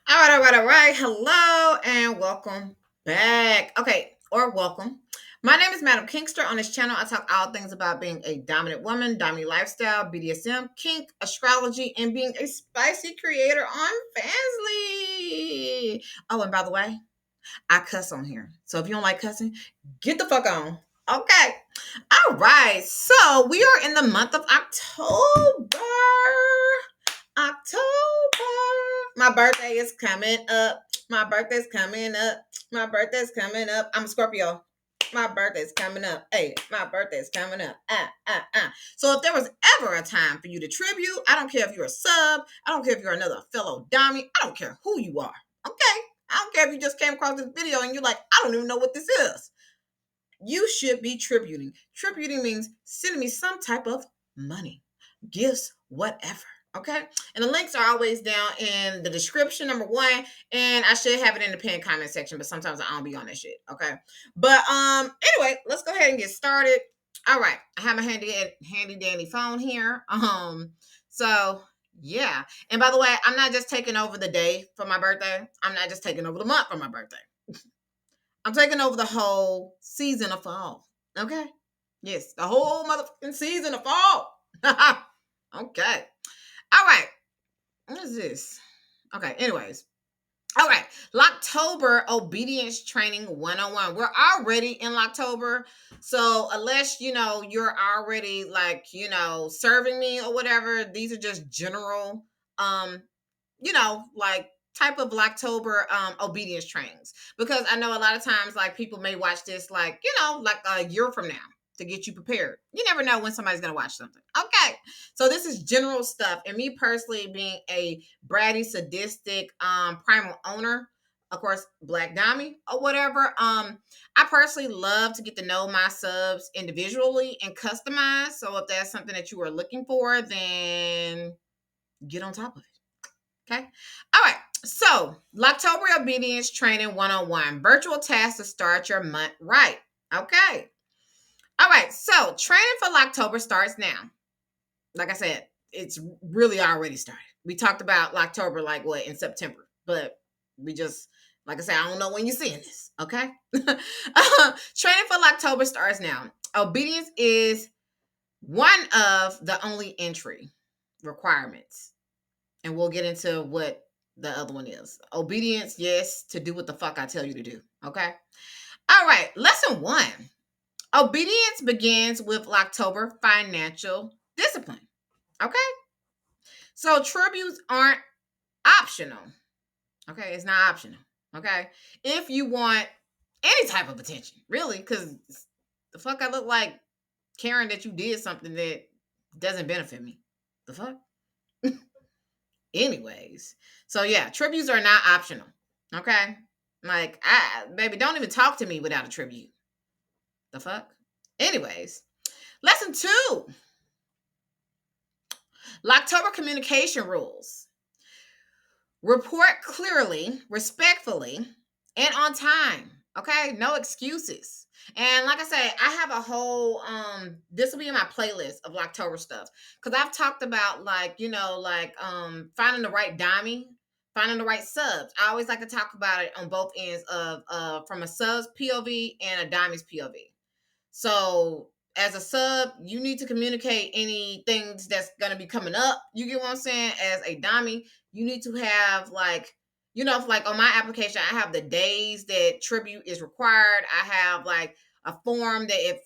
All right. Hello and welcome back. Okay, or welcome. My name is Madam Kingster. On this channel, I talk all things about being a dominant woman, dominant lifestyle, BDSM, kink, astrology, and being a spicy creator on Fansly. Oh, and by the way, I cuss on here. So if you don't like cussing, get the fuck on. Okay. All right. So we are in the month of October. October. My birthday is coming up. My birthday's coming up. My birthday's coming up. I'm a Scorpio. My birthday's coming up. Hey, my birthday's coming up. So if there was ever a time for you to tribute, I don't care if you're a sub. I don't care if you're another fellow dummy. I don't care who you are. Okay? I don't care if you just came across this video and you're like, I don't even know what this is. You should be tributing. Tributing means sending me some type of money, gifts, whatever. Okay. And the links are always down in the description, number one. And I should have it in the pinned comment section, but sometimes I don't be on that shit. Okay. But anyway, let's go ahead and get started. All right. I have my handy dandy phone here. So yeah. And by the way, I'm not just taking over the day for my birthday. I'm not just taking over the month for my birthday. I'm taking over the whole season of fall. Okay. Yes, the whole motherfucking season of fall. Okay. All right. What is this? Okay. Anyways. All right. Locktober obedience training 101. We're already in Locktober. So unless you're already serving me or whatever, these are just general like type of Locktober obedience trainings. Because I know a lot of times like people may watch this like a year from now to get you prepared. You never know when somebody's gonna watch something. Okay. So this is general stuff. And me personally being a bratty, sadistic, primal owner, of course, Black Dami or whatever. I personally love to get to know my subs individually and customize. So if that's something that you are looking for, then get on top of it. Okay. All right. So, Locktober Obedience Training 101 virtual task to start your month right. Okay. All right. So, training for Locktober starts now. Like I said, it's really already started. We talked about Locktober like what in September, but we just, like I said, I don't know when you're seeing this. Okay. Training for Locktober starts now. Obedience is one of the only entry requirements. And we'll get into what the other one is. Obedience, yes, to do what the fuck I tell you to do. Okay. All right. Lesson one. Obedience begins with Locktober financial discipline. Okay. So tributes aren't optional. Okay. It's not optional. Okay. If you want any type of attention, really, because the fuck I look like caring that you did something that doesn't benefit me. The fuck? Anyways, so yeah, tributes are not optional. Okay, like baby, don't even talk to me without a tribute. The fuck. Anyways, lesson two: Locktober communication rules. Report clearly, respectfully, and on time. Okay, no excuses. And like I said, I have a whole this will be in my playlist of Locktober stuff. Cause I've talked about finding the right dummy, finding the right subs. I always like to talk about it on both ends of from a sub's POV and a dummy's POV. So as a sub, you need to communicate any things that's gonna be coming up. You get what I'm saying? As a dummy, you need to have like on my application, I have the days that tribute is required. I have like a form that if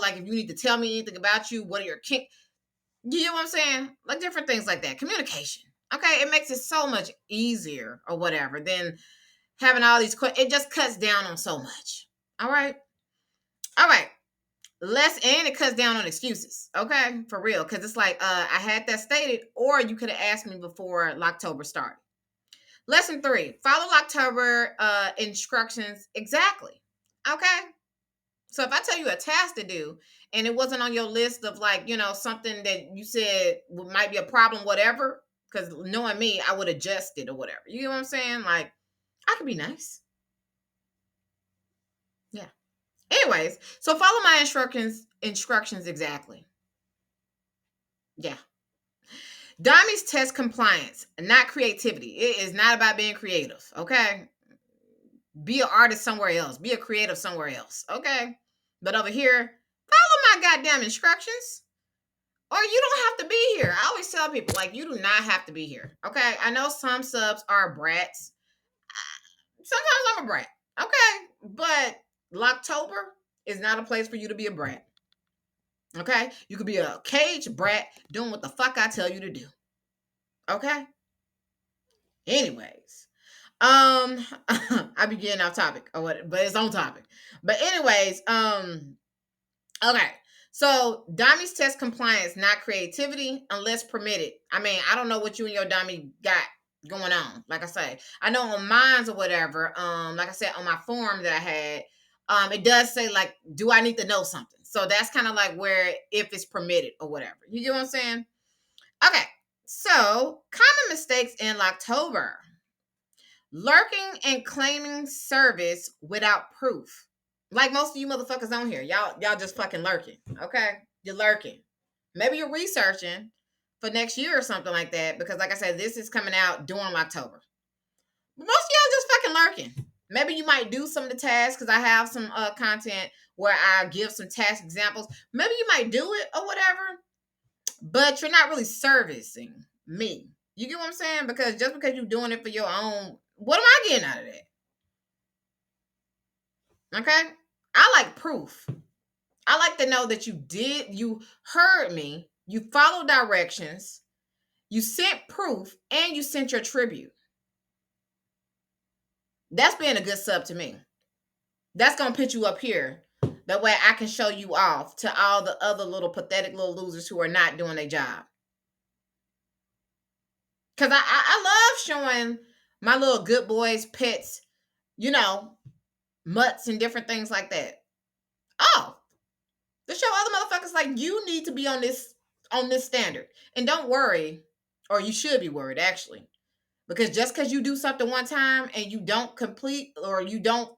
like if you need to tell me anything about you, what are your kink? You know what I'm saying? Like different things like that. Communication. Okay, it makes it so much easier or whatever than having all these questions. It just cuts down on so much. All right. All right. Less and it cuts down on excuses. Okay, for real. Because it's like I had that stated, or you could have asked me before Locktober started. Lesson three: follow Locktober instructions exactly. Okay, so if I tell you a task to do and it wasn't on your list of something that you said might be a problem, whatever. Because knowing me, I would adjust it or whatever. You know what I'm saying? Like I could be nice. Yeah. Anyways, so follow my instructions exactly. Yeah. Dummies test compliance, not creativity. It is not about being creative, okay? Be an artist somewhere else. Be a creative somewhere else, okay? But over here, follow my goddamn instructions. Or you don't have to be here. I always tell people, like, you do not have to be here. Okay. I know some subs are brats. Sometimes I'm a brat. Okay. But Locktober is not a place for you to be a brat. Okay. You could be a cage brat doing what the fuck I tell you to do. Okay. Anyways. I be getting off topic or what, but it's on topic. But anyways, okay. So dummies test compliance, not creativity, unless permitted. I mean, I don't know what you and your dummy got going on. Like I say, I know on mines or whatever. Like I said on my form that I had, it does say like, do I need to know something? So that's kind of like where if it's permitted or whatever. You get what I'm saying? Okay. So common mistakes in October: lurking and claiming service without proof. Like most of you motherfuckers on here, y'all just fucking lurking. Okay, you're lurking. Maybe you're researching for next year or something like that. Because like I said, this is coming out during October. But most of y'all just fucking lurking. Maybe you might do some of the tasks because I have some content where I give some task examples. Maybe you might do it or whatever, but you're not really servicing me. You get what I'm saying? Because just because you're doing it for your own, what am I getting out of that? Okay, I like proof. I like to know that you heard me, you followed directions, you sent proof, and you sent your tribute. That's being a good sub to me. That's going to put you up here. That way I can show you off to all the other little pathetic little losers who are not doing their job. Because I love showing my little good boys, pets, mutts and different things like that. Oh, to show other motherfuckers like you need to be on this standard. And don't worry, or you should be worried actually. Because just because you do something one time and you don't complete or you don't,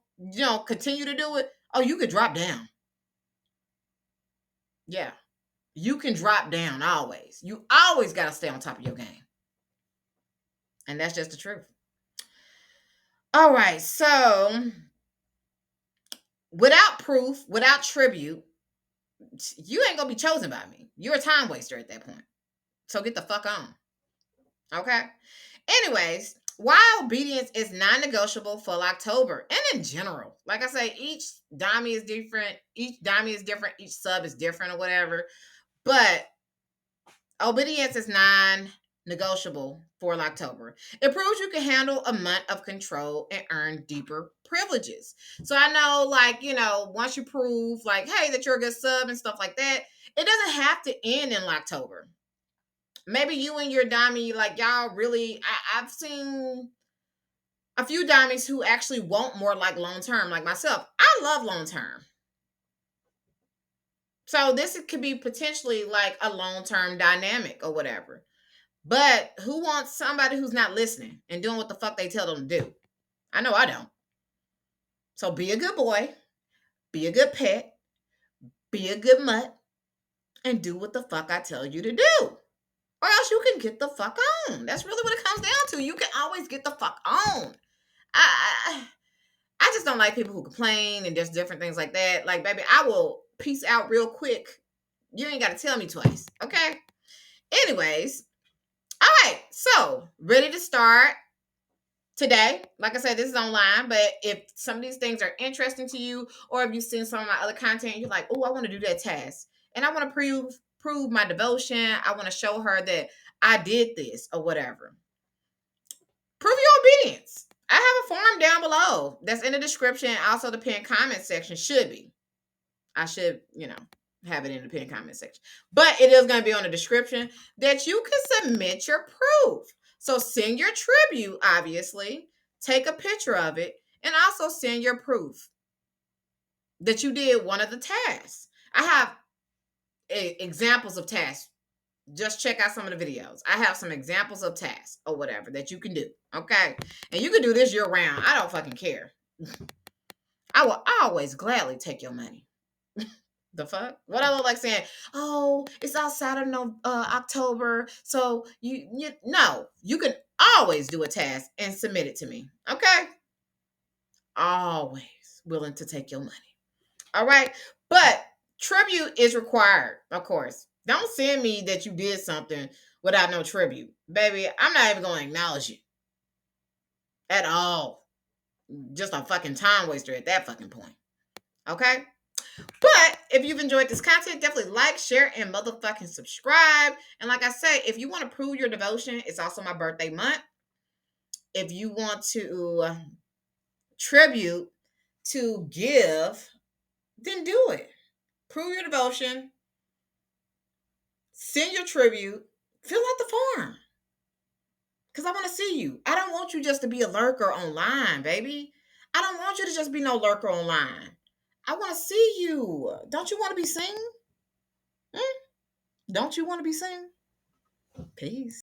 continue to do it, oh, you could drop down. Yeah. You can drop down always. You always got to stay on top of your game. And that's just the truth. All right. So, without proof, without tribute, you ain't going to be chosen by me. You're a time waster at that point. So, get the fuck on. Okay. Anyways, why obedience is non-negotiable for October and in general. Like I say, each dummy is different. Each dummy is different. Each sub is different or whatever. But obedience is non-negotiable for October. It proves you can handle a month of control and earn deeper privileges. So I know, like, once you prove, like, hey, that you're a good sub and stuff like that, it doesn't have to end in October. Maybe you and your dummy, like, y'all really, I've seen a few dummies who actually want more like long term, like myself. I love long term. So this could be potentially like a long term dynamic or whatever. But who wants somebody who's not listening and doing what the fuck they tell them to do? I know I don't. So be a good boy, be a good pet, be a good mutt, and do what the fuck I tell you to do. Or else you can get the fuck on. That's really what it comes down to. You can always get the fuck on. I just don't like people who complain and just different things like that. Like, baby, I will peace out real quick. You ain't got to tell me twice. Okay? Anyways. All right. So, ready to start today. Like I said, this is online, but if some of these things are interesting to you, or if you've seen some of my other content, you're like, oh, I want to do that task. And I want to prove my devotion. I want to show her that I did this or whatever. Prove your obedience. I have a form down below that's in the description. Also, the pinned comment section should be. I should, have it in the pinned comment section. But it is going to be on the description that you can submit your proof. So send your tribute, obviously. Take a picture of it. And also send your proof that you did one of the tasks. I have examples of tasks. Just check out some of the videos. I have some examples of tasks or whatever that you can do. Okay. And you can do this year round. I don't fucking care. I will always gladly take your money. The fuck? What I look like saying, oh, it's outside of no October. So you no, you can always do a task and submit it to me. Okay? Always willing to take your money. All right. But tribute is required, of course. Don't send me that you did something without no tribute. Baby, I'm not even going to acknowledge you at all. Just a fucking time waster at that fucking point. Okay? But if you've enjoyed this content, definitely like, share, and motherfucking subscribe. And like I say, if you want to prove your devotion, it's also my birthday month. If you want to tribute to give, then do it. Prove your devotion. Send your tribute. Fill out the form. Because I want to see you. I don't want you just to be a lurker online, baby. I don't want you to just be no lurker online. I want to see you. Don't you want to be seen? Hmm? Don't you want to be seen? Peace.